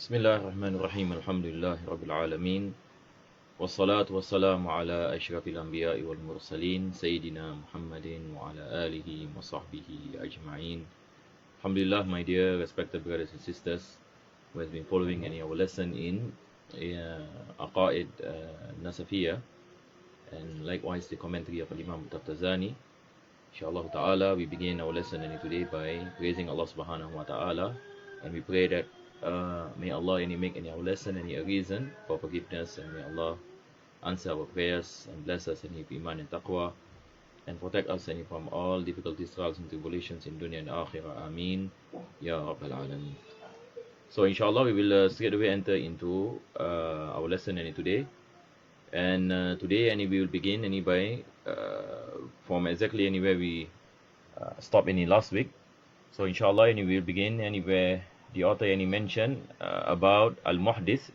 بسم الله الرحمن الرحيم الحمد لله رب العالمين والصلاة والسلام على أشرف الأنبياء والمرسلين سيدنا محمد وعلى آله وصحبه أجمعين. Alhamdulillah, my dear respected brothers and sisters who has been following our lesson in Aqaid Nasafiyah and likewise the commentary of Imam Taftazani. Inshallah ta'ala, we begin our lesson today by praising Allah subhanahu wa ta'ala, and we pray that may Allah make our lesson a reason for forgiveness, and may Allah answer our prayers and bless us with iman and taqwa and protect us from all difficulties, trials and tribulations in dunya and akhirah. Ameen Ya Rabbal Alameen. So inshallah we will straight away enter into our lesson today. And today we will begin by from exactly where we stopped last week. So inshallah we will begin where the author mentioned about Al-Muhdith,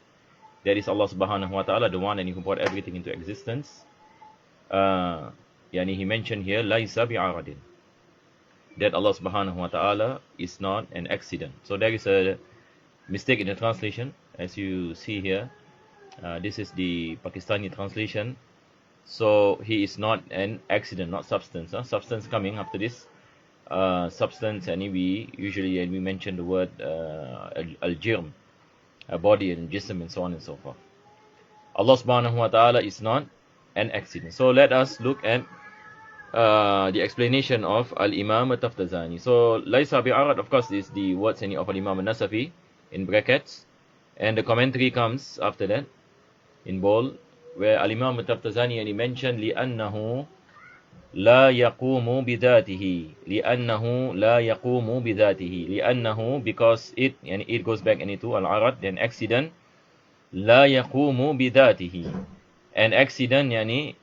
that is Allah subhanahu wa ta'ala, the one who brought everything into existence. He mentioned here Laisa bi'aradin, that Allah subhanahu wa ta'ala is not an accident. So there is a mistake in the translation, as you see here. This is the Pakistani translation. So he is not an accident, not substance. Substance coming after this. Substance, we usually we mention the word al-jirm, a body and jism and so on and so forth. Allah subhanahu wa ta'ala is not an accident. So let us look at the explanation of Al-Imam Taftazani. So Laisa bi'arad, of course, is the words of Al-Imam Nasafi in brackets, and the commentary comes after that in bold, where Al-Imam Taftazani mentioned لِأَنَّهُ لا يقوم بذاته لأنه لا يقوم بذاته لأنه, because it goes back into al-arad, then accident. لا يقوم بذاته, an accident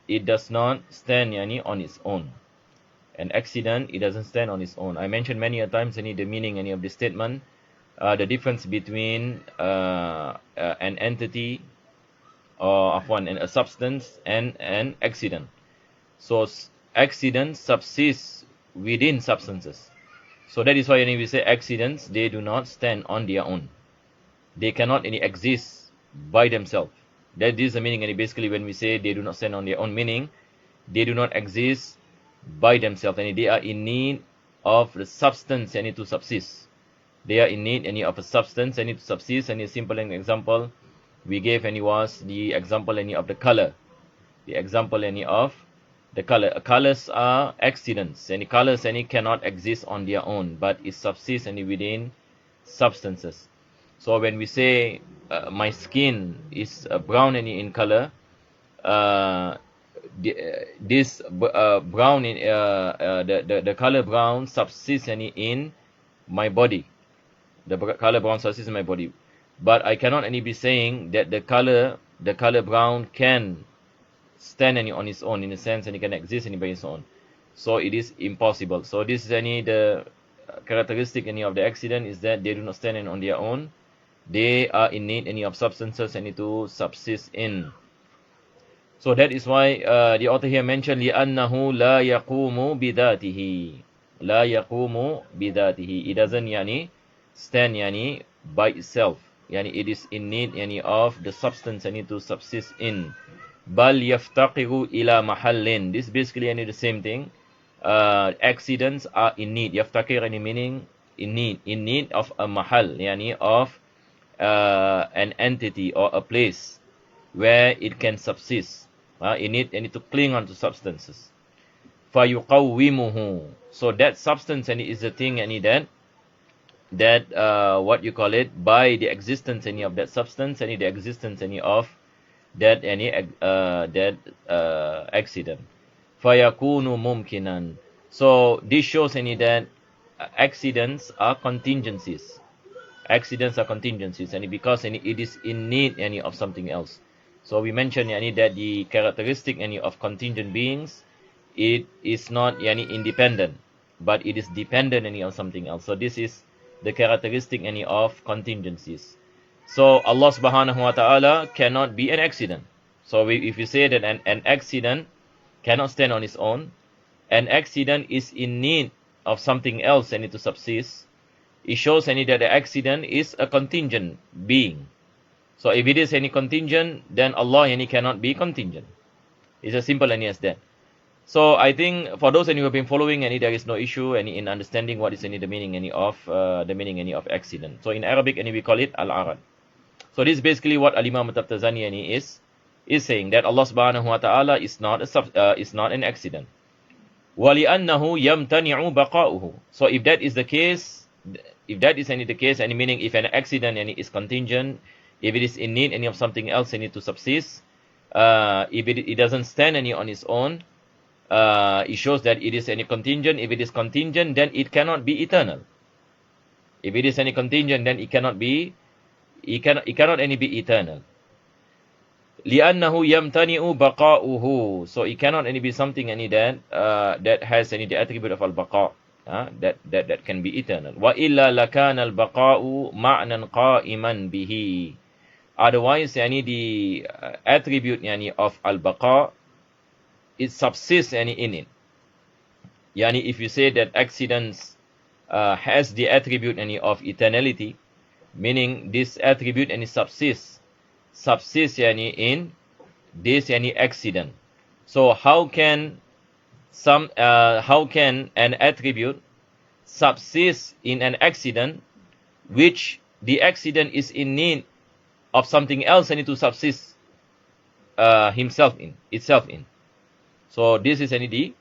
it does not stand on its own. An accident, it doesn't stand on its own. I mentioned many a times the meaning of the statement, the difference between an entity or a substance and an accident. So accidents subsist within substances. So that is why we say accidents, they do not stand on their own. They cannot exist by themselves. That is the meaning. And basically when we say they do not stand on their own, meaning they do not exist by themselves, and they are in need of the substance to subsist. They are in need of a substance to subsist. And a simple example we gave was the example of the color. The example of the color. Colors are accidents, and colors cannot exist on their own, but it subsists within substances. So when we say my skin is brown in color, this brown the color brown subsists in my body. The color brown subsists in my body, but I cannot be saying that the color brown can stand on its own, in a sense, and it can exist by its own. So it is impossible. So this is the characteristic of the accident, is that they do not stand on their own. They are in need of substances to subsist in. So that is why the author here mentioned لِأَنَّهُ لَا يَقُومُ بِذَاتِهِ. لَا يَقُومُ بِذَاتِهِ. It doesn't stand by itself. It is in need of the substance to subsist in. Bal yaftaqiru ila mahallin. This is basically the same thing. Accidents are in need. Yaftaqir meaning in need of a mahal, of an entity or a place where it can subsist. In need to cling on to substances. Fayuqawwimuhu. So that substance is the thing that what you call it, by the existence of that substance the existence of that accident. Fayakunu mumkinan. So this shows that accidents are contingencies. Accidents are contingencies, and because it is in need of something else. So we mentioned that the characteristic of contingent beings, it is not independent, but it is dependent on something else. So this is the characteristic of contingencies. So Allah subhanahu wa ta'ala cannot be an accident. So if you say that an accident cannot stand on its own, an accident is in need of something else to subsist, it shows any that the accident is a contingent being. So if it is any contingent, then Allah any cannot be contingent. It's as simple as that. So I think for those who have been following any, there is no issue any in understanding what is any the meaning any of accident. So in Arabic any we call it al-arad. So this is basically what Al-Imam At-Tabtazani any is saying, that Allah Subhanahu wa Ta'ala is not an accident. وَلِأَنَّهُ يَمْتَنِعُ بَقَاؤُهُ. So if that is the case, if that is any the case, any meaning if an accident any is contingent, if it is in need any of something else any to subsist, if it doesn't stand any on its own, it shows that it is any contingent. If it is contingent, then it cannot be eternal. If it is any contingent, then it cannot any be eternal. لِأَنَّهُ يَمْتَنِعُ بَقَاؤُهُ. So it cannot any be something any that has any the attribute of al-baqa, that can be eternal. وَإِلَّا لَكَانَ الْبَقَاءُ مَعْنًا قَائِمًا بِهِ. Otherwise any the attribute yani of al-baqa, it subsists any in it. Yani if you say that accidents has the attribute any of eternality, meaning this attribute any subsists yani in this any accident. So how can an attribute subsist in an accident which the accident is in need of something else and to subsist itself in? So this is any the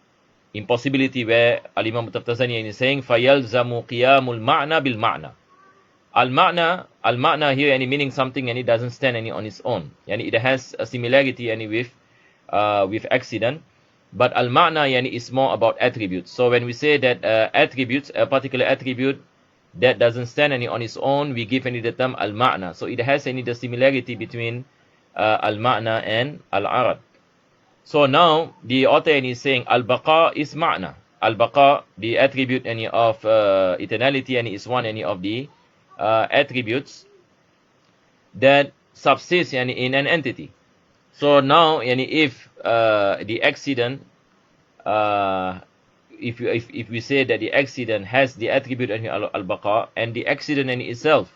impossibility where Al-Imam At-Tabtazani is saying فَيَلْزَمُ قِيَامُ الْمَعْنَى بِالْمَعْنَى. Al-ma'na here any meaning something and it doesn't stand any on its own. Yani it has a similarity any with accident, but al-ma'na yani is more about attributes. So when we say that attributes, a particular attribute that doesn't stand any on its own, we give any the term al-ma'na. So it has any the similarity between al-ma'na and al-arad. So now the author is saying al-baqa is ma'na. Al-baqa, the attribute any of eternality, and is one any of the attributes that subsist in an entity. So now if the accident, if we say that the accident has the attribute al-baqa, and the accident in itself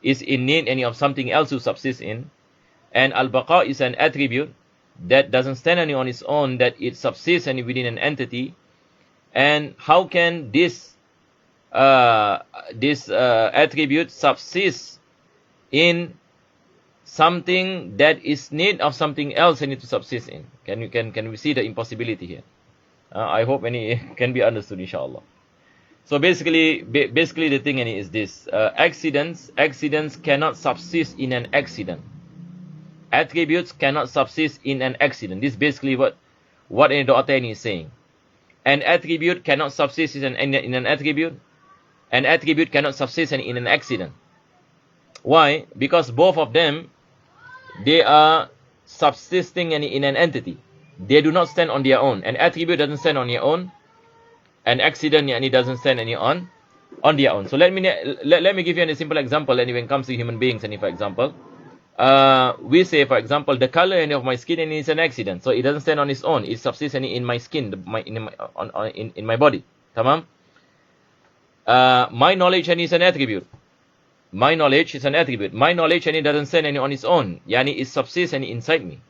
is in need any of something else to subsist in, and al-baqa is an attribute that doesn't stand any on its own, that it subsists any within an entity, and how can this attribute subsist in something that is need of something else and need to subsist in? Can we see the impossibility here? I hope any can be understood, inshallah. So basically the thing is this: accidents cannot subsist in an accident. Attributes cannot subsist in an accident. This is basically what the author is saying. An attribute cannot subsist in an attribute. An attribute cannot subsist in an accident. Why? Because both of them, they are subsisting in an entity. They do not stand on their own. An attribute doesn't stand on their own. An accident doesn't stand on their own. So let me give you a simple example. And when it comes to human beings, and for example, we say, for example, the color of my skin is an accident. So it doesn't stand on its own. It subsists in my skin, in my body. Tamam? My knowledge is an attribute. My knowledge is an attribute. My knowledge doesn't stand on its own. Yani it subsists inside me.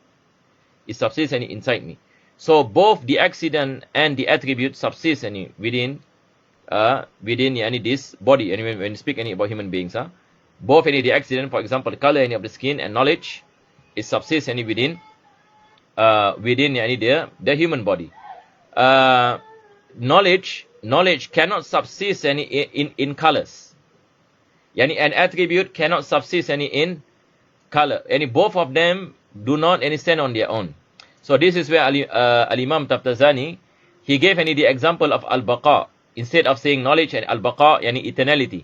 It subsists inside me. So both the accident and the attribute subsist within this body. And when we speak about human beings, both the accident, for example, the color of the skin, and knowledge, it subsists within the human body. Knowledge cannot subsist in colors. Yani an attribute cannot subsist in color. Both of them do not stand on their own. So this is where Al-Imam Tabtazani, he gave the example of al-baqa instead of saying knowledge, and al-baqa eternality.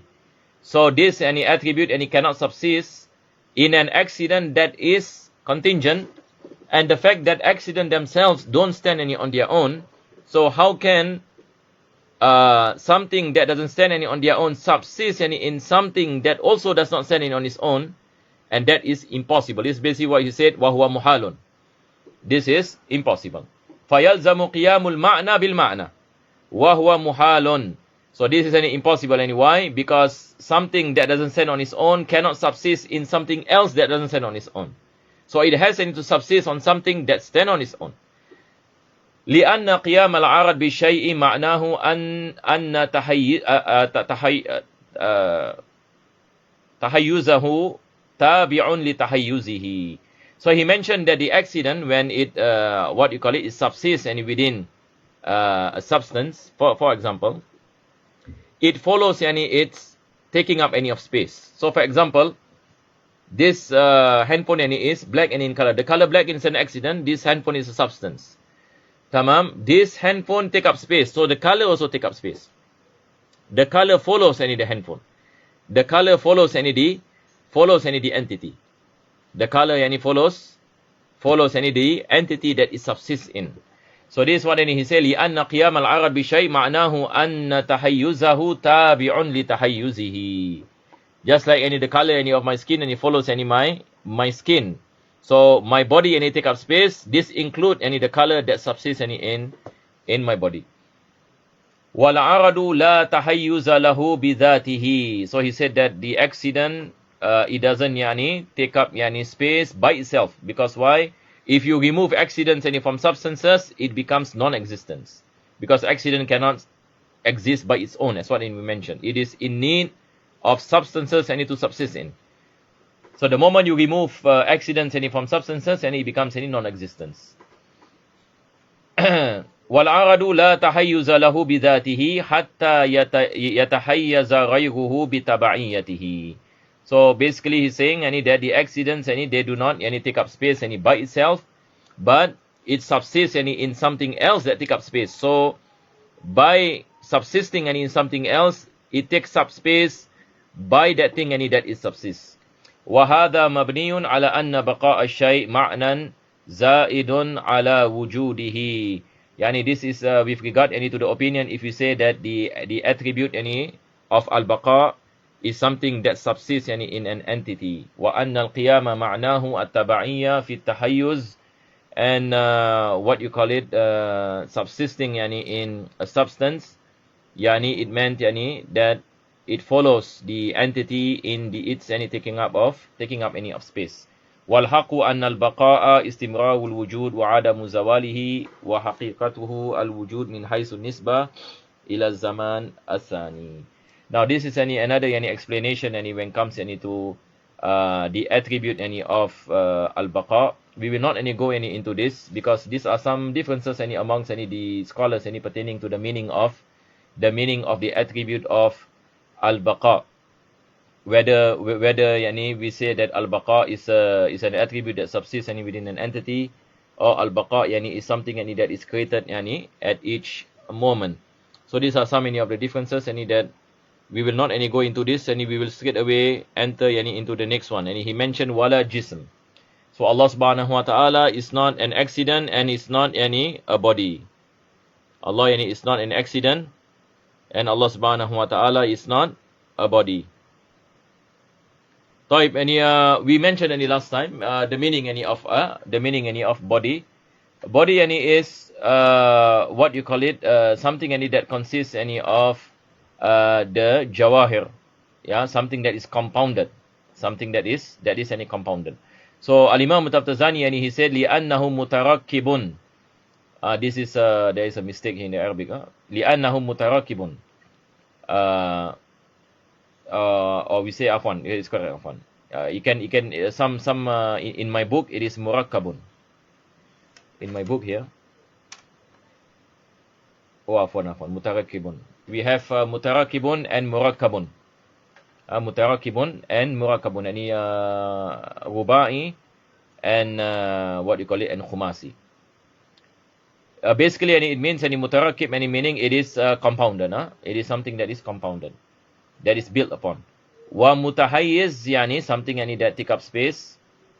So this attribute cannot subsist in an accident that is contingent, and the fact that accident themselves don't stand on their own. So how can something that doesn't stand on their own subsist in something that also does not stand on its own? And that is impossible. This is basically what he said, وَهُوَ مُحَالٌ. This is impossible. فَيَلْزَمُ قِيَامُ الْمَعْنَى بِالْمَعْنَى وَهُوَ مُحَالٌ. So this is any impossible. And why? Because something that doesn't stand on its own cannot subsist in something else that doesn't stand on its own. So it has to subsist on something that stands on its own. لأن قيام العرض بشيء معناه أن تحيزه تابع لتحيزه. So he mentioned that the accident, when it what you call it, subsists and within a substance, for example, it follows it's taking up any of space. So for example, this handphone is black and in color. The color black is an accident. This handphone is a substance. Tamam. This handphone take up space, so the color also take up space. The color follows the handphone. The color follows the entity. The color follows the entity that it subsists in. So this is what he said, لأن قيام العرض بشيء معناه أن تحيزه تابع لتحيزه. Just like the color of my skin and it follows my skin. So my body and it take up space. This include the color that subsists in my body. وَالْعَرَضُ لَا تَحَيُّزَ لَهُ بِذَاتِهِ. So he said that the accident, it doesn't take up space by itself. Because why? If you remove accidents from substances, it becomes non-existence. Because accident cannot exist by its own, as what we mentioned. It is in need of substances to subsist in. So the moment you remove accidents from substances, it becomes non-existence. وَالْعَرَضُ لَا تَحَيُّزَ لَهُ بِذَاتِهِ حَتَّى يَتَحَيَّزَ غَيْرُهُ بِتَبَعِيَّتِهِ. So basically he's saying that the accidents they do not take up space by itself, but it subsists in something else that take up space. So by subsisting in something else, it takes up space by that thing that it subsists. وَهَذَا مَبْنِيٌ عَلَى أَنَّ بَقَاءَ الشَّيْء مَعْنًا زَائِدٌ عَلَى وُجُودِهِ. This is with regard to the opinion if you say that the attribute of al-baqa is something that subsists in an entity. وَأَنَّ الْقِيَامَ مَعْنَاهُ التَّبَعِيَّةِ فِي التَّحَيُّزِ. And what you call it, subsisting in a substance, it meant that it follows the entity in its taking up any of space. وَالْحَقُّ أَنَّ الْبَقَاءَ اسْتِمْرَارُ الْوُجُودِ وَعَدَمُ زَوَالِهِ وَحَقِيقَتُهُ الْوُجُودِ مِنْ حَيْثُ النِّسْبَةِ إِلَى الزَّمَانِ الثَّانِي. Now this is another explanation when it comes to the attribute of al-baqa. We will not go into this because these are some differences amongst the scholars pertaining to the meaning of the attribute of al-baqa. Whether we say that al-baqa is an attribute that subsists within an entity, or al-baqa is something that is created at each moment. So these are some of the differences that we will not go into this, and we will straight away enter into the next one. And he mentioned wala jism. So Allah subhanahu wa ta'ala is not an accident and is not a body. Allah is not an accident, and Allah subhanahu wa ta'ala is not a body. طيب, and we mentioned last time the meaning of body. Body is what you call it, something that consists of the jawahir, something that is compounded, something that is compounded. So Al-Imam At-Taftazani he said لِأَنَّهُ مُتَرَكِّبٌ. This is there is a mistake in the Arabic. لِأَنَّهُ مُتَرَكِّبٌ. Or we say afwan, it's correct, afwan. You can some in my book it is murakkabun. In my book here, afwan, mutarakkibun. We have mutarakkibun and murakkabun. Mutarakkibun and murakkabun, rubai and what you call it, and khumasi. Basically it means mutarakkib, meaning it is compounded. It is something that is compounded, that is built upon. Wa mutahayyiz, something that take up space.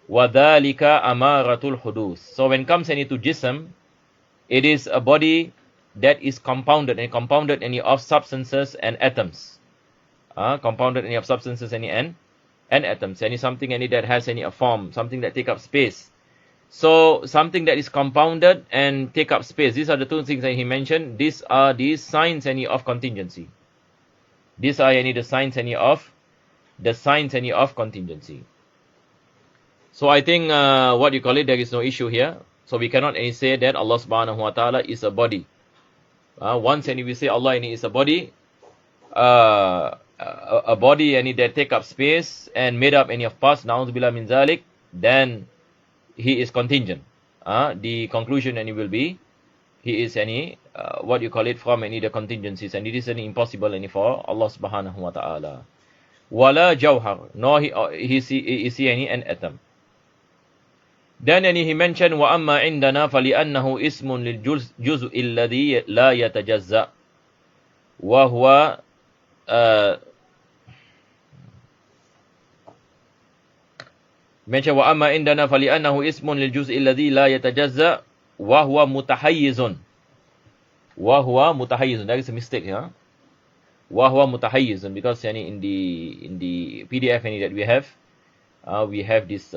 Wa dhalika amaratul hudus. So when it comes to jism, it is a body that is compounded of substances and atoms. Compounded of substances and atoms. Something that has a form, something that take up space. So something that is compounded and take up space. These are the two things that he mentioned. These are the signs of contingency. These are the signs of contingency. So I think there is no issue here. So we cannot say that Allah subhanahu wa ta'ala is a body. Once we say Allah is a body, a body that take up space and made up any of parts, na'udzubillah min zalik, then he is contingent. The conclusion will be he is from any the contingencies, and it is any impossible for Allah subhanahu wa ta'ala. Wala jawhar, nor is he any an atom. Then he mentioned wa amma indana fali'annahu ismun lil juz'i alladhi la yatajazza wa huwa mention wa amma indana fali'annahu ismun lil juz'i alladhi la yatajazza wa huwa mutahayyizun. That is a mistake here. Wa huwa mutahayyizun, because in the PDF that we have this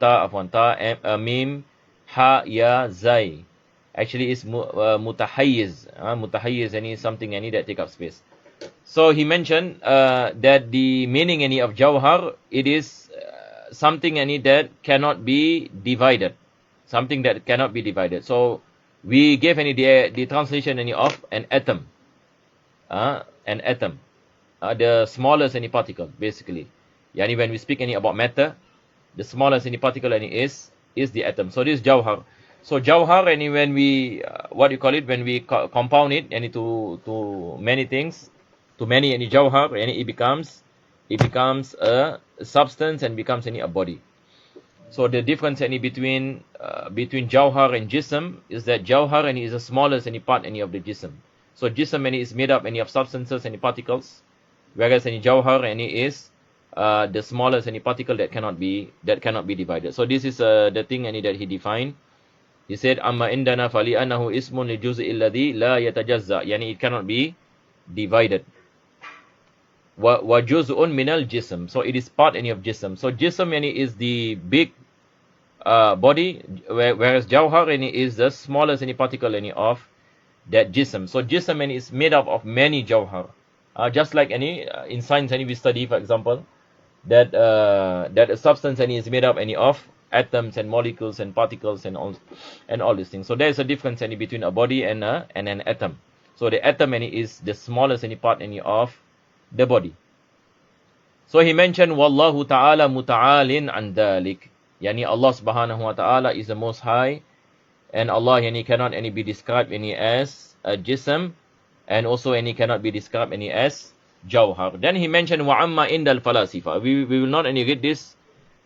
ta mim ha ya zai. Actually is mutahayyiz. Mutahayyiz is something that take up space. So he mentioned that the meaning of jawhar, it is something that cannot be divided. Something that cannot be divided. So we gave the translation of an atom. An atom. The smallest particle, basically. When we speak about matter, the smallest particle is the atom. So this is jawhar. So jawhar, when we when we compound it to many things, to many jawhar, it becomes a substance and becomes a body. So the difference between jawhar and jism is that jawhar is the smallest part of the jism. So jism is made up of substances and particles, whereas jawhar is the smallest particle that cannot be divided. So this is the thing that he defined. He said amma indana fali annahu ismun li juz'i alladhi la yatajazza, it cannot be divided. Wa juz'un min al jism, so it is part of jism. So jism is the big body, whereas jawhar is the smallest particle of that jism. So jism is made up of many jawhar. Just like in science we study, for example, that a substance is made up of atoms and molecules and particles and all these things. So there is a difference between a body and an atom. So the atom is the smallest part of the body. So he mentioned wallahu ta'ala muta'alin an dhalik. Allah subhanahu wa ta'ala is the most high, and Allah cannot be described as a jism, and also cannot be described as jawhar. Then he mentioned wa amma indal falasifa. We will not read this.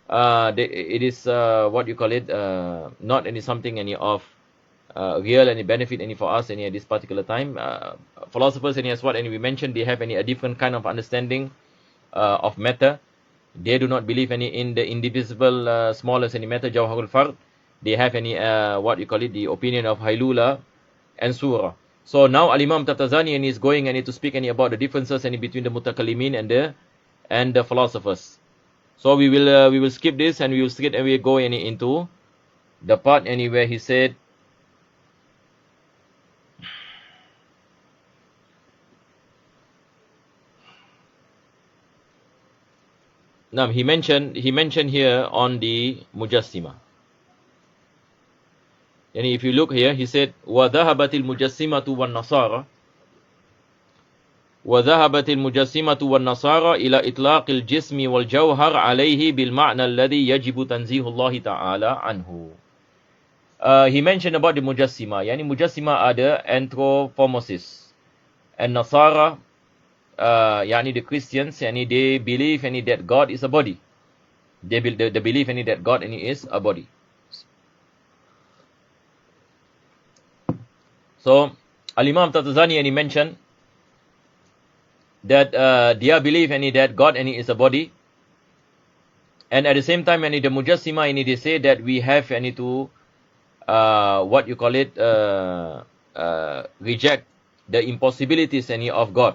It is not something of real benefit for us at this particular time. Philosophers as what we mentioned, they have a different kind of understanding of matter. They do not believe in the indivisible smallest matter, jawharul fard. They have the opinion of Hailula and Surah. So now Al-Imam Tatazani is going to speak about the differences between the mutakallimin and the philosophers. So we will skip this, and we will skip and we go into the part where he said now he mentioned here on the Mujassima. And if you look here, he said وَذَهَبَتِ الْمُجَسِّمَةُ وَالنَّصَارَى وذهبت المجسمة والنصارى إلى إطلاق الجسم والجوهر عليه بالمعنى الذي يجب تنزيه الله تعالى عنه. He mentioned about the Mujassima. Mujassima are the anthropomorphists. And Nasara, the Christians, they believe that God is a body. They believe that God is a body. So Al-Imam Tatazani mentioned that they believe that God is a body, and at the same time the Mujassima they say that we have to reject the impossibilities of God,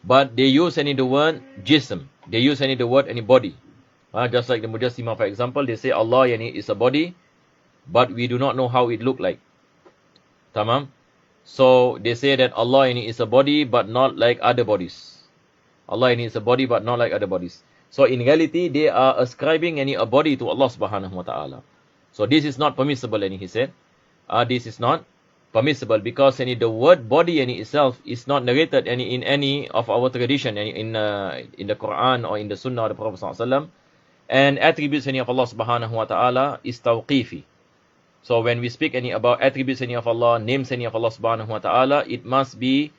but they use the word jism, they use the word body, just like the Mujassima, for example, they say Allah is a body, but we do not know how it look like. Tamam. So they say that Allah ini is a body but not like other bodies. Allah ini is a body but not like other bodies. So in reality, they are ascribing any a body to Allah subhanahu wa ta'ala. So this is not permissible, and he said, this is not permissible because any the word body any itself is not narrated any in any of our tradition, any in the Quran or in the Sunnah of the Prophet sallallahu alaihi wasallam. And attributes any of Allah subhanahu wa ta'ala is tawqifi. So when we speak any about attributes any of Allah, names any of Allah subhanahu wa ta'ala, it must be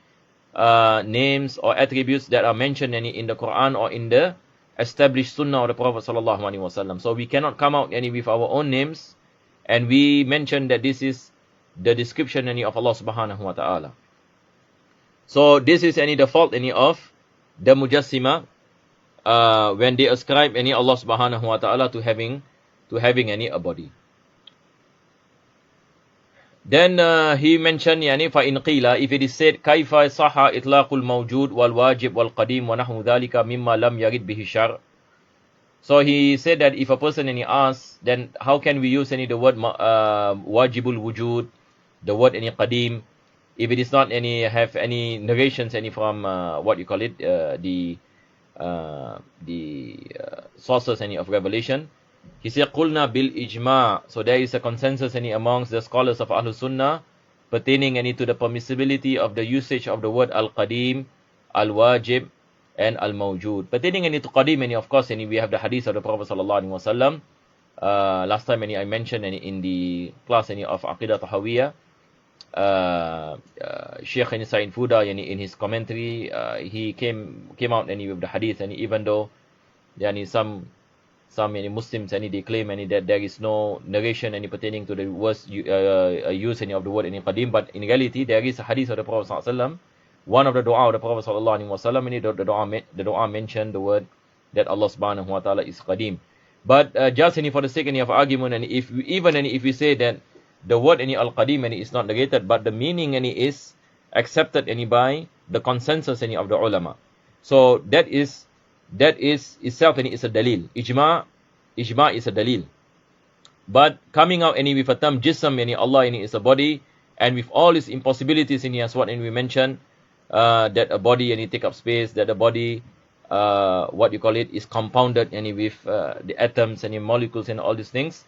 names or attributes that are mentioned any in the Quran or in the established Sunnah of the Prophet sallallahu alaihi wasallam. So we cannot come out any with our own names and we mention that this is the description any of Allah subhanahu wa ta'ala. So this is any the fault any of the Mujassima when they ascribe any Allah subhanahu wa ta'ala to having any a body. Then he mentioned yani fa in qila, if it is said kaifa sahha itlaqul mawjud wal wajib wal qadim wa nahwu dhalika mimma lam yarid bihi shar'. So he said that if a person any asks, then how can we use any the word wajibul wujud, the word any qadim, if it is not any have any narrations any from what you call it the sources any of revelation. He said qulna bil ijma'. So there is a consensus any amongst the scholars of Ahlus Sunnah pertaining any to the permissibility of the usage of the word al qadim, al wajib, and al mawjud. Pertaining any to qadim any, of course any we have the hadith of the Prophet sallallahu alaihi wasallam. Last time any I mentioned any in the class any of Aqidah Tahawiyah. Sheikh Sa'id Fuda in his commentary he came out any with the hadith, and even though yani some any Muslims any they claim any that there is no narration any pertaining to the words use any of the word any qadim, but in reality there is a hadith of the Prophet sallallahu alaihi wasallam, one of the dua of the Prophet sallallahu alaihi wasallam, and the dua mentioned the word that Allah subhanahu wa ta'ala is qadim. But just any for the sake any of argument, and if we say that the word any al-qadim any is not negated, but the meaning any is accepted any by the consensus any of the ulama, so that is itself any is a dalil. Ijma is a dalil. But coming out any with a term jism any Allah any is a body, and with all its impossibilities in as what any we mentioned, that a body any take up space, that a body what you call it is compounded any with the atoms and the molecules and all these things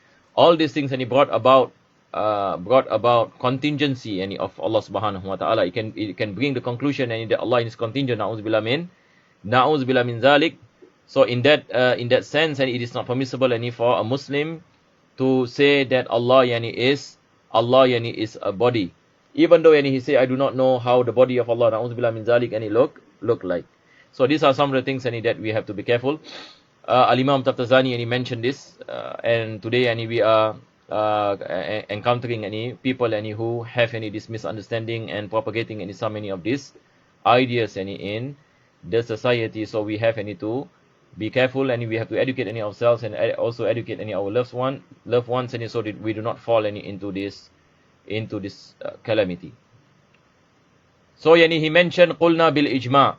any brought about contingency any of Allah subhanahu wa ta'ala. It can bring the conclusion any that Allah is contingent, na'uzubillah min zalik. So in that sense, and it is not permissible any for a Muslim to say that Allah yani is a body, even though he say I do not know how the body of Allah, na'uzubillah min zalik, any look like. So these are some of the things any that we have to be careful. Al-Imam Taftazani any mentioned this, and today any we are encountering any people any who have any this misunderstanding and propagating any so many of these ideas any in the society. So we have any to be careful, and we have to educate any ourselves and also educate any our loved ones any, so that we do not fall any into this calamity. So yani he mentioned qulna bil ijma'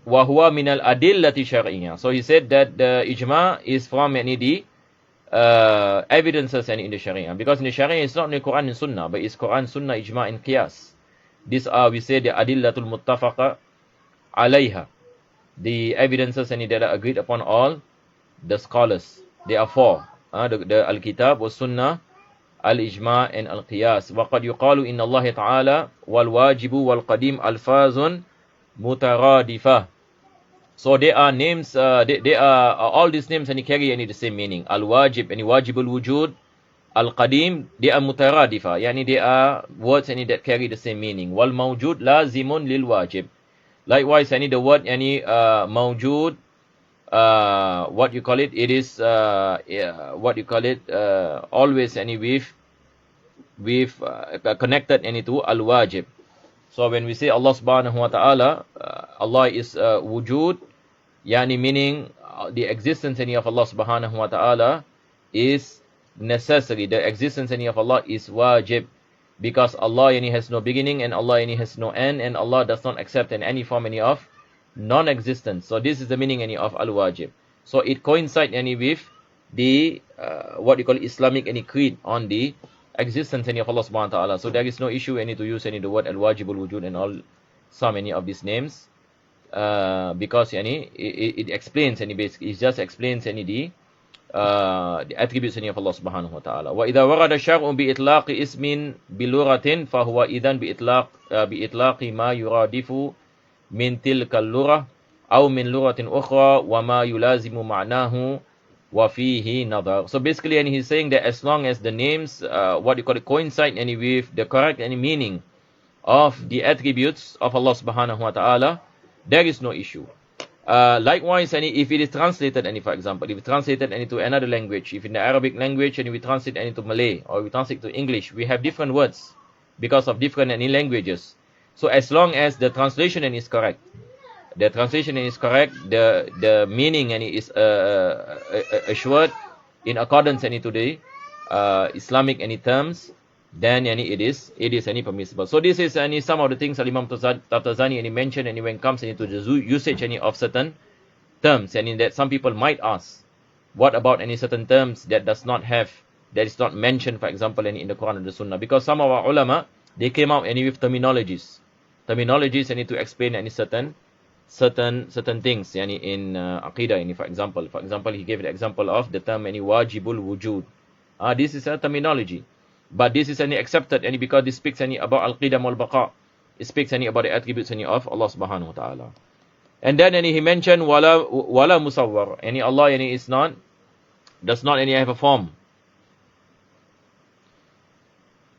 wa huwa min al adillati syar'iyyah. So he said that the ijma' is from any the evidences and in the Sharia, because in the Sharia it's not in the Quran and Sunnah, but it's Quran, Sunnah, Ijma' and Qiyas. These are, we say, the adillatul muttafaqa alayha, the evidences and that are agreed upon all the scholars. There are four, the Al-Kitab wa Sunnah, Al-Ijma' and Al-Qiyas. وَقَدْ يُقَالُ إِنَّ اللَّهِ تَعَالَى وَالْوَاجِبُ وَالْقَدِيمُ أَلْفَاظٌ مُتَرَادِفَةٌ. So they are names, they are all these names and they carry any the same meaning. Al-Wajib, any Wajibul Wujud, Al-Qadim, they are mutaradifa, yani they are words any that carry the same meaning. Wal Mawjud lazimun lil Wajib. Likewise, any the word any Mawjud, what you call it? It is what you call it? Always any with connected any to Al-Wajib. So when we say Allah subhanahu wa ta'ala, Allah is wujud, yani meaning the existence any of Allah subhanahu wa ta'ala is necessary. The existence any of Allah is wajib, because Allah yani has no beginning and Allah yani has no end, and Allah does not accept in any form any of non-existence. So this is the meaning any of al-wajib. So it coincides any with the what you call Islamic any creed on the existence any of Allah subhanahu wa ta'ala. So there is no issue any to use any the word al-wajibul wujud and all some any of these names, because any it explains any basically it just explains any the attributes any of Allah subhanahu wa ta'ala. Wa idha warada syar'un bi itlaqi ismin bi lughatin fa huwa idan bi itlaqi ma yuradifu min tilka al-lughah aw min lughatin ukhra wa ma yulazimu ma'nahu wa fihi nadar. So basically, and he's saying that as long as the names, what you call it, coincide any with the correct any meaning of the attributes of Allah subhanahu wa ta'ala, there is no issue. Likewise, any if it is translated, any for example, if it translated any to another language, if in the Arabic language and we translate any to Malay or we translate to English, we have different words because of different any languages. So as long as the translation any is correct, the translation is correct, the meaning any is assured in accordance any to the Islamic any terms, then any it is any permissible. So this is any some of the things Imam Taftazani any mentioned any when it comes into the usage any of certain terms, and in that some people might ask, what about any certain terms that is not mentioned, for example, any in the Quran and the Sunnah? Because some of our ulama, they came out any with terminologies any to explain any certain things yani in aqidah any, for example he gave the example of the term any wajibul wujud. This is a terminology, but this is any accepted any because this speaks any about al-qidam wal-baqa. It speaks any about the attributes any of Allah subhanahu wa ta'ala. And then any he mentioned wala musawwar, any Allah any does not any have a form.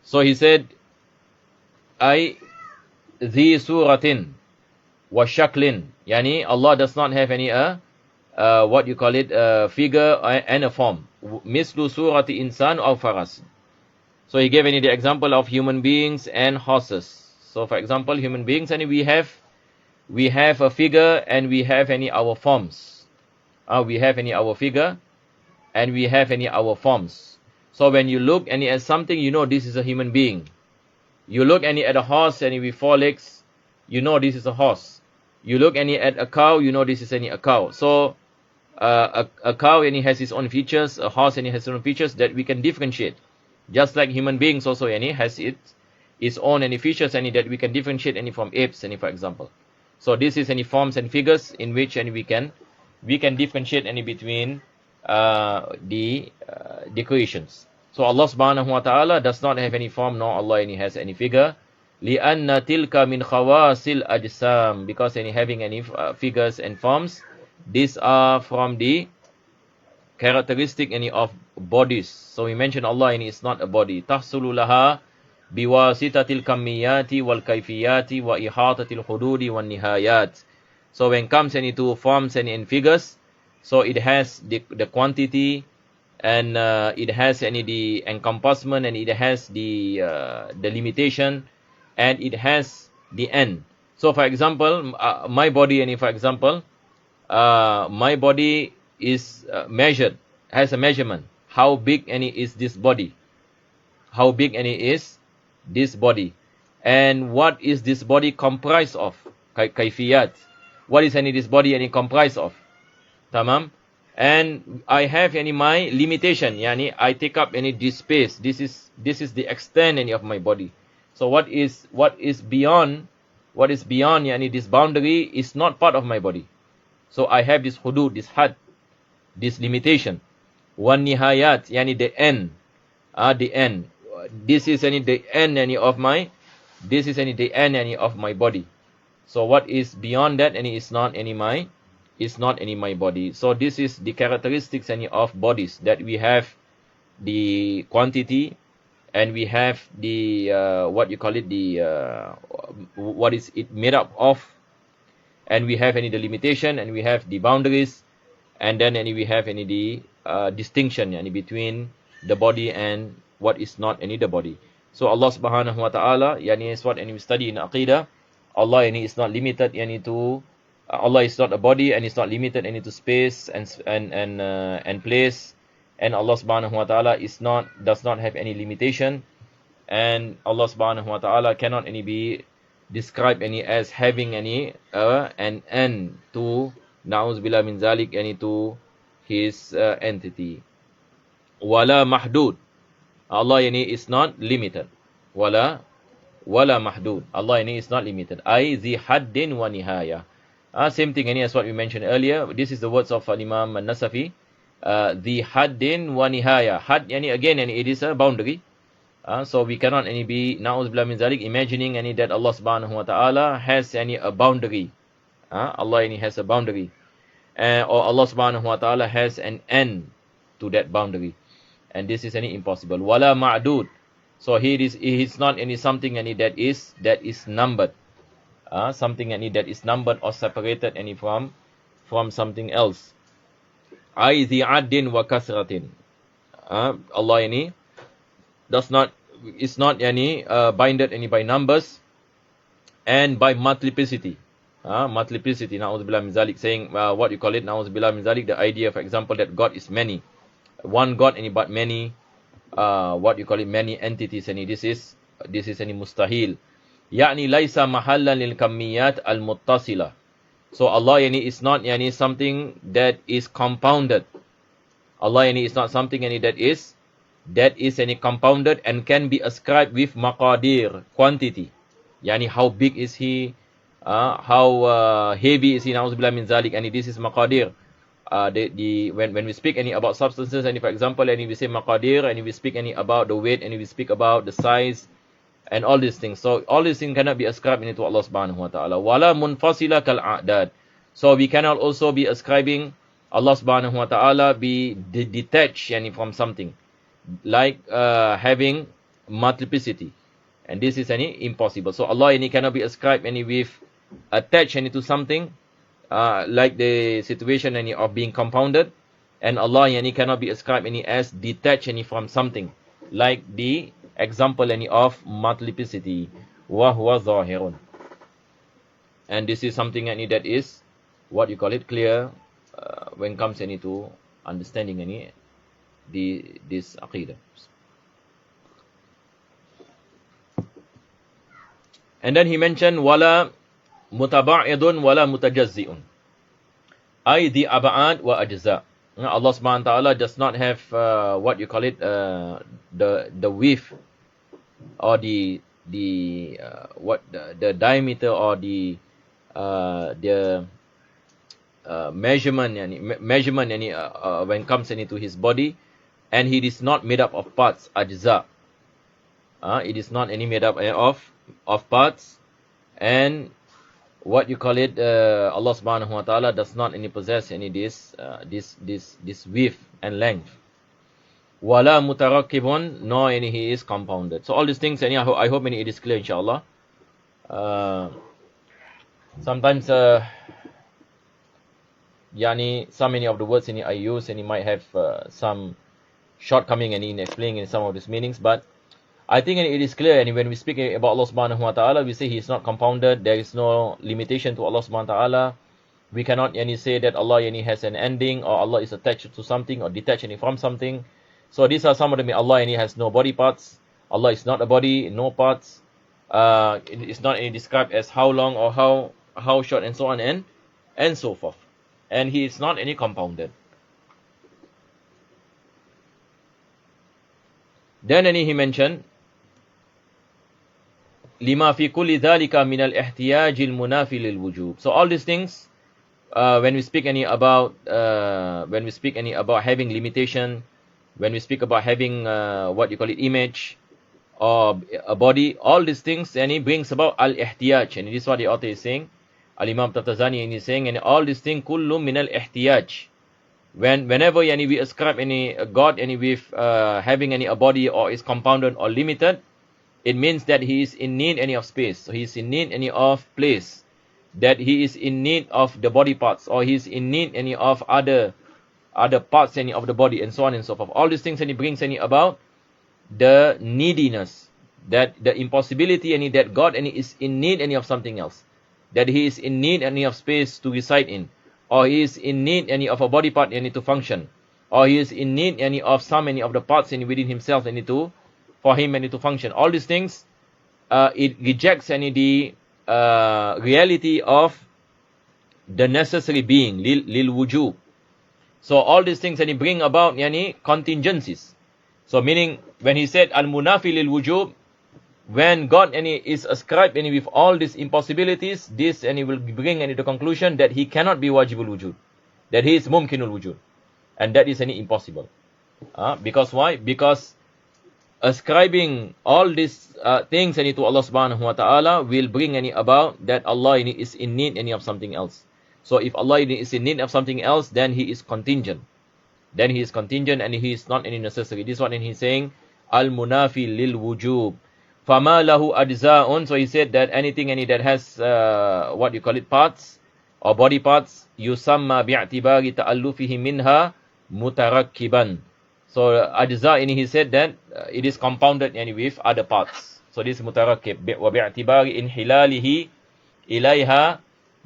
So he said I dhi suratin wa shaklin, yani Allah does not have any what you call it, figure and a form. Mislu surati insan aw faras. So he gave any the example of human beings and horses. So for example, human beings, and we have a figure and we have any our forms. We have any our figure and we have any our forms. So when you look any at something, you know this is a human being. You look any at a horse any with 4 legs, you know this is a horse. You look any at a cow, you know this is any a cow. So a cow any has its own features, a horse any has its own features that we can differentiate. Just like human beings also any has its own any features any that we can differentiate any from apes any, for example. So this is any forms and figures in which any we can differentiate any between the creations. So Allah subhanahu wa ta'ala does not have any form, nor Allah any has any figure. لِأَنَّ تِلْكَ مِنْ خَوَاسِ الْأَجْسَامِ, because any having any figures and forms, these are from the characteristic any of bodies. So we mentioned Allah any is not a body. تَحْصُلُ لَهَا بِوَاسِطَةِ الْكَمِّيَّاتِ وَالْكَيْفِيَّاتِ وَإِحَاطَةِ الْحُدُودِ وَالنِّهَايَاتِ. So when it comes any to forms and in figures, so it has the quantity, and it has any the encompassment, and it has the limitation, and it has the end. So for example, my body any, for example, my body is measured, has a measurement. How big any is this body? How big any is this body? And what is this body comprised of? Kaifiyat. What is any this body any comprised of? Tamam. And I have any my limitation, yani I take up any this space. This is the extent any of my body. So what is beyond yani this boundary is not part of my body. So I have this hudud, this had, this limitation. One nihayat, yani the end. The end. This is any the end any of my body. So what is beyond that any is not any my body. So this is the characteristics any of bodies, that we have the quantity, and we have the what you call it, the what is it made up of, and we have any the limitation, and we have the boundaries, and then any we have any the distinction any between the body and what is not any the body. So Allah subhanahu wa ta'ala, yani is what any we study in aqidah, Allah yani is not limited yani to Allah is not a body, and is not limited any to space and place, and Allah subhanahu wa ta'ala does not have any limitation, and Allah subhanahu wa ta'ala cannot any be described any as having any an end to na'uz billah min zalik any to his entity. Wala mahdud, Allah ini is not limited. Wala mahdud. Allah ini is not limited. Ay zi haddin wa nihaya. Same thing ini as what we mentioned earlier. This is the words of Imam An-Nasafi. Zi haddin wa nihaya. Had yani again, and it is a boundary. So we cannot any be na'udzubillah min zalik imagining any that Allah subhanahu wa ta'ala has any a boundary. Allah any has a boundary. Or Allah subhanahu wa ta'ala has an end to that boundary. And this is any impossible. Wala ma'dud. So here it is not any something any that is numbered. Something any that is numbered or separated any from something else. Ay zi addin wa kasratin. Allah ini is not any binded any by numbers and by multiplicity. Multiplicity, na'udzubillah min zalik, saying what you call it, na'udzubillah min zalik, the idea, for example, that God is many. One God any but many, what you call it, many entities, and this is any mustahil. Yani laisa mahallan lil kamiyat al muttasila. So Allah yani is not yani something that is compounded. Allah yani is not something yani that is any compounded and can be ascribed with maqadir, quantity. Yani how big is he, how heavy is he, na'udzubillah min zalik, and this is maqadir. When we speak any about substances, and for example, and we say maqadir, and we speak any about the weight, and we speak about the size, and all these things. So all these things cannot be ascribed into Allah subhanahu wa ta'ala. Wala munfasila kal a'dad. So we cannot also be ascribing Allah subhanahu wa ta'ala be detached yani from something, like having multiplicity, and this is any impossible. So Allah ini cannot be ascribed any with attached any to something, like the situation any of being compounded, and Allah yani cannot be ascribed any as detached any from something, like the example any of multiplicity. Wa huwa zahirun. And this is something any that is what you call it clear when comes any to understanding any this aqidah. And then he mentioned wala mutaba'idun wala mutajazzi'un. Ay the ab'ad wa ajza. Allah subhanahu wa ta'ala does not have what you call it the width or the diameter or the measurement when it comes into his body, and he is not made up of parts, ajza. It is not any made up of parts, and what you call it, Allah subhanahu wa ta'ala does not any possess any this width and length. Wala mutarakibun, nor any he is compounded. So all these things, and I hope it is clear, inshallah. Sometimes so many of the words I use, and he might have some shortcoming in explaining some of these meanings, but I think it is clear. And when we speak about Allah subhanahu wa ta'ala, we say he is not compounded. There is no limitation to Allah subhanahu wa ta'ala. We cannot say that Allah has an ending, or Allah is attached to something or detached from something. So these are some of them. Allah has no body parts. Allah is not a body, no parts. It is not any described as how long or how short, and so on and so forth. And he is not any compounded. Then he mentioned lima fi kulli dhalika min al-ihtiyaj al-munafi lil-wujub. So all these things, when we speak about having limitation, when we speak about having what you call it image or a body, all these things, and he brings about al-ihtiyaj, and this is what the author is saying. Al-Imam Taftazani is saying, and all these things kullu min al-ihtiyaj. Whenever we ascribe any God with having a body, or is compounded or limited, it means that he is in need of space. So he is in need of place. That he is in need of the body parts, or he is in need of other parts of the body, and so on and so forth. All these things, and he brings about the neediness, that the impossibility, that God is in need of something else, that he is in need of space to reside in, or he is in need of a body part to function, or he is in need of some of the parts within himself for him to function. All these things, it rejects the reality of the necessary being, lil wujub. So all these things, and bring about contingencies. So meaning when he said al-munafi lil wujub, when God is ascribed with all these impossibilities, this and he will bring the conclusion that he cannot be wajibul wujud, that he is mumkinul wujud, and that is impossible. Because why? Because ascribing all these things to Allah subhanahu wa ta'ala will bring about that Allah is in need of something else. So if Allah is in need of something else, then he is contingent. Then he is contingent and he is not any necessary. This is what he's saying, al-munafi lil wujub. Fama lahu ajza'un. So he said that anything that has what you call it, parts or body parts, yusamma bi'atibari ta'allufihi minha mutarakkiban. So ajza, he said that it is compounded with other parts. So this is mutarakkib. Wa bi'atibari inhilalihi ilaiha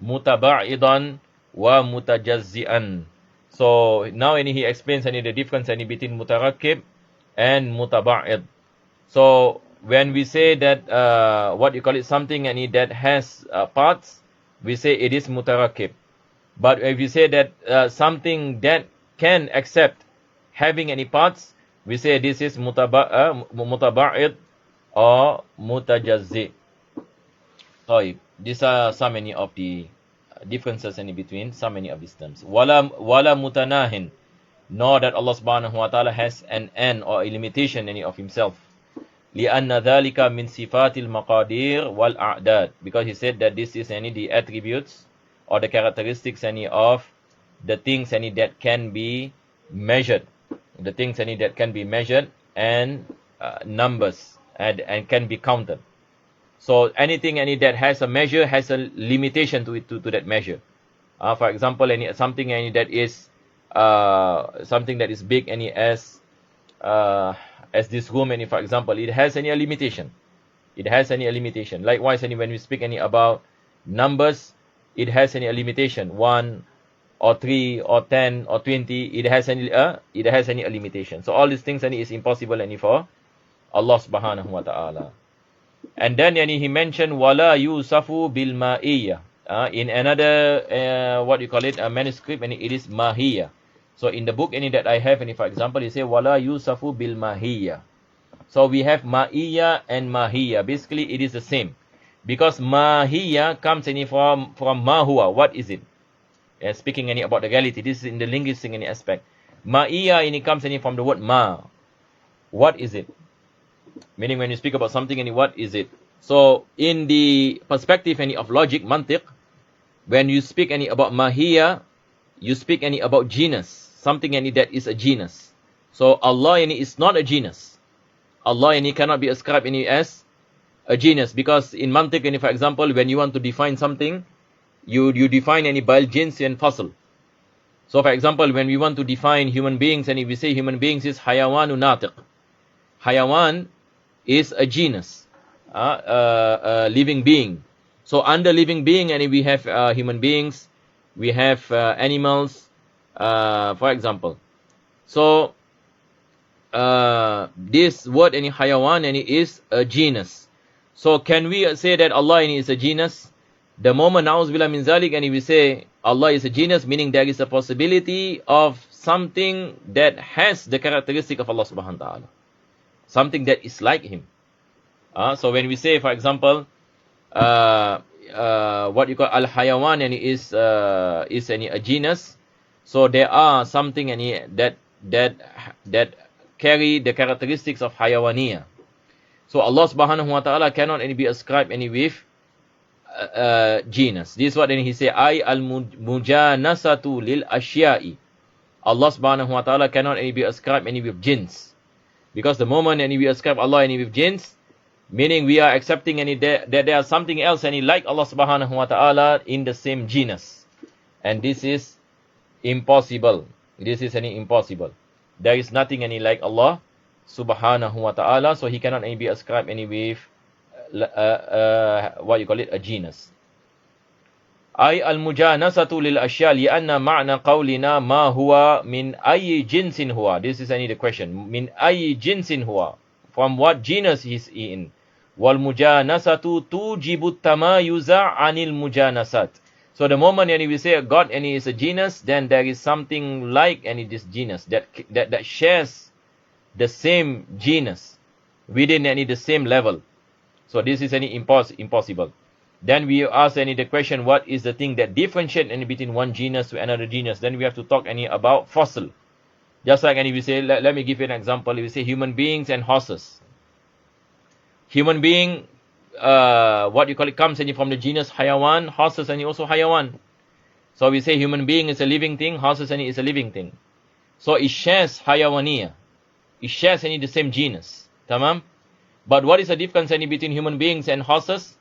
mutaba'idan wa mutajazzi'an. So now he explains the difference between mutarakkib and mutaba'id. So when we say that what you call it, something that has parts, we say it is mutarakkib. But if you say that something that can accept having any parts, we say this is mutaba'id or mutajazzi. So these are so many of the differences between so many of these terms. Wala mutanahin, nor that Allah subhanahu wa ta'ala has an end or a limitation of himself. لأن ذلك من صفات المقادير والأعداد, because he said that this is the attributes or the characteristics of the things that can be measured, the things that can be measured and numbers and can be counted. So anything that has a measure has a limitation to it, to that measure. For example, something that is something that is big as this room, for example, it has a limitation. It has a limitation. Likewise, when we speak about numbers, it has a limitation. 1 or 3 or 10 or 20, it has a limitation. So all these things is impossible for Allah subhanahu wa ta'ala. And then he mentioned wala yusafu bil ma'iyya. In another what you call it, a manuscript, it is mahiyya. So in the book that I have, for example, he say wala yusafu bil mahiyya. So we have ma'iyya and mahiyya. Basically, it is the same, because mahiyya comes from mahua. What is it? Speaking about the reality, this is in the linguistic aspect. Ma'iyya comes from the word ma. What is it? Meaning when you speak about something, what is it? So in the perspective of logic, mantiq, when you speak about mahiyya, you speak about genus, something that is a genus. So Allah is not a genus. Allah cannot be ascribed as a genus, because in mantiq, for example, when you want to define something, you define by jins and fasl. So for example, when we want to define human beings, and if we say human beings is hayawanu natiq, hayawan is a genus, a living being. So under living being, we have human beings, we have animals, for example. So this word hayawan is a genus. So can we say that Allah is a genus? The moment na'uzubillah min zalik, we say Allah is a genus, meaning there is a possibility of something that has the characteristic of Allah subhanahu wa ta'ala, something that is like him. So when we say, for example, what you call al-hayawan, is a genus, so there are something that carry the characteristics of hayawaniyah. So Allah subhanahu wa ta'ala cannot be ascribed with genus. This is what he say, ay al-mujanasatu lil asya'i. Allah subhanahu wa ta'ala cannot be ascribed with jins. Because the moment we ascribe Allah with jins, meaning we are accepting that there is something else like Allah subhanahu wa ta'ala in the same genus. And this is impossible. This is impossible. There is nothing like Allah subhanahu wa ta'ala, so he cannot be ascribed with what you call it, a genus. أي المجانسة للأشياء لأن معنى قولنا ما هو من أي جنس هو. This is the question. من أي جنس هو, from what genus he is in. والمجانسة توجب التمايز عن المجانسات. So the moment we say God is a genus, then there is something like this genus that shares the same genus, within any the same level. So this is any impossible. Then we ask any the question, what is the thing that differentiate any between one genus to another genus? Then we have to talk any about fossil. Just like any we say, let me give you an example. We say human beings and horses. Human being, what you call it, comes any from the genus Hayawan, horses any also Hayawan. So we say human being is a living thing, horses any is a living thing. So it shares Hayawaniya. It shares any the same genus. Tamam? But what is the difference any between human beings and horses?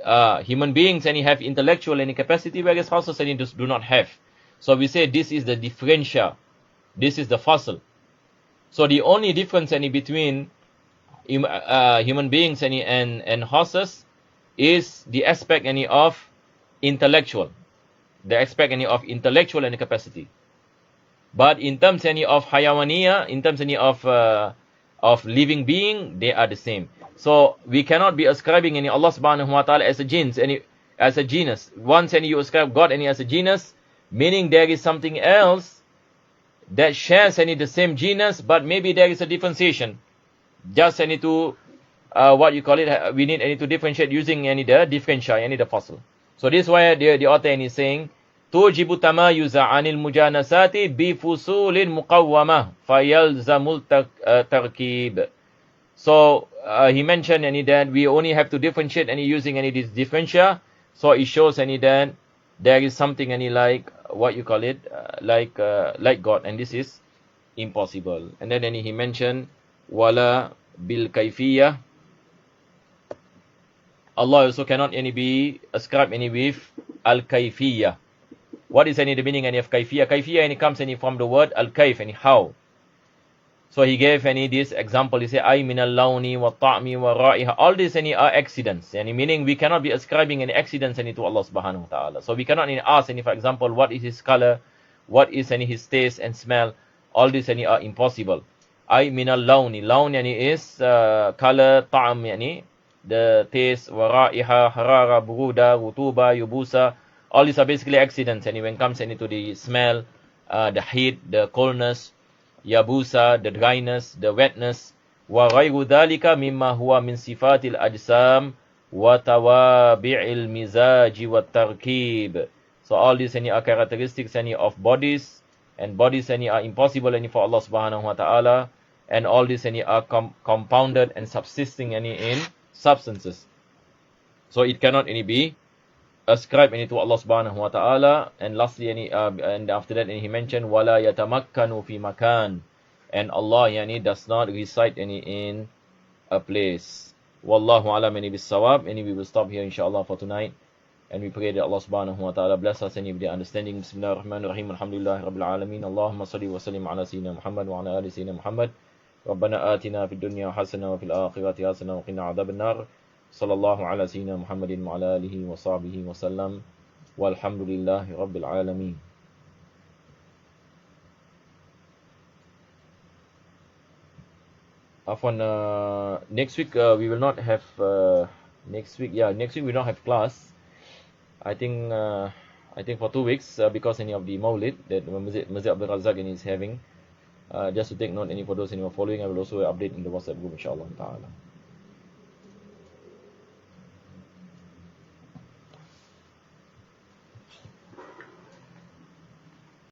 Human beings any have intellectual any capacity, whereas horses any do not have. So we say this is the differentia. This is the fossil. So the only difference any between human beings any and horses is the aspect any of intellectual. The aspect any of intellectual any capacity. But in terms any of Hayawaniya, in terms any of living being, they are the same. So we cannot be ascribing any Allah subhanahu wa ta'ala as a genus. Once any you ascribe God any as a genus, meaning there is something else that shares any the same genus, but maybe there is a differentiation. Just any to what you call it, we need any to differentiate using any the differential, any the fossil. So this is why the author is saying tujibu tamayuza anil mujanasati bi fusulin muqawwamah fayalzamul tarkib. So he mentioned any that we only have to differentiate any using any this differential. So it shows any that there is something any like what you call it, like God, and this is impossible. And then he mentioned wala bil kayfiyah. Allah also cannot any be ascribed any with al kayfiyah. What is any the meaning any of kayfiyah? Kayfiyah any comes any from the word al kayf, any how. So he gave any this example. He said ay min al lawni wa ta'mi wa ra'iha. All these any are accidents. Any meaning we cannot be ascribing any accidents any to Allah subhanahu wa ta'ala. So we cannot any ask any, for example, what is his color, what is any his taste and smell. All these any are impossible. Ay min al lawni. Lawn any is color, ta'am any the taste, wa ra'iha, harara, buruda, rutuba, yubusa. All these are basically accidents. And when it comes any to the smell, the heat, the coldness, yabusa, the dryness, the wetness, wa ghayru dhalika mimma huwa min sifatil ajsam wa tawabi'il mizaji wa tarkib. So all these any are characteristics any of bodies, and bodies any are impossible any for Allah subhanahu wa ta'ala, and all these any are compounded and subsisting any in substances. So it cannot any be ascribe any to Allah subhanahu wa ta'ala. And lastly any and after that he mentioned wala yatamakkanu fi makan, and Allah yani does not reside any in a place. Wallahu alam any bisawab. Any we will stop here inshallah for tonight, and we pray that Allah subhanahu wa ta'ala bless us any with the understanding. Bismillahirrahmanirrahim. Alhamdulillah rabbil alamin. Allahumma salli wa sallim ala sayyidina Muhammad wa ala ali sayyidina Muhammad. ربنا آتنا في الدنيا حسنة وفي الآخرة حسنة وقنا عذاب النار. صلى الله على سيدنا محمد وعلى آله وصحبه وسلم والحمد لله رب العالمين. Afwan, next week we will not have next week we will not have class. I think for 2 weeks because any of the Maulid that Masjid Abdul Razak is having. Just to take note any for those who are following, I will also update in the WhatsApp group inshallah ta'ala.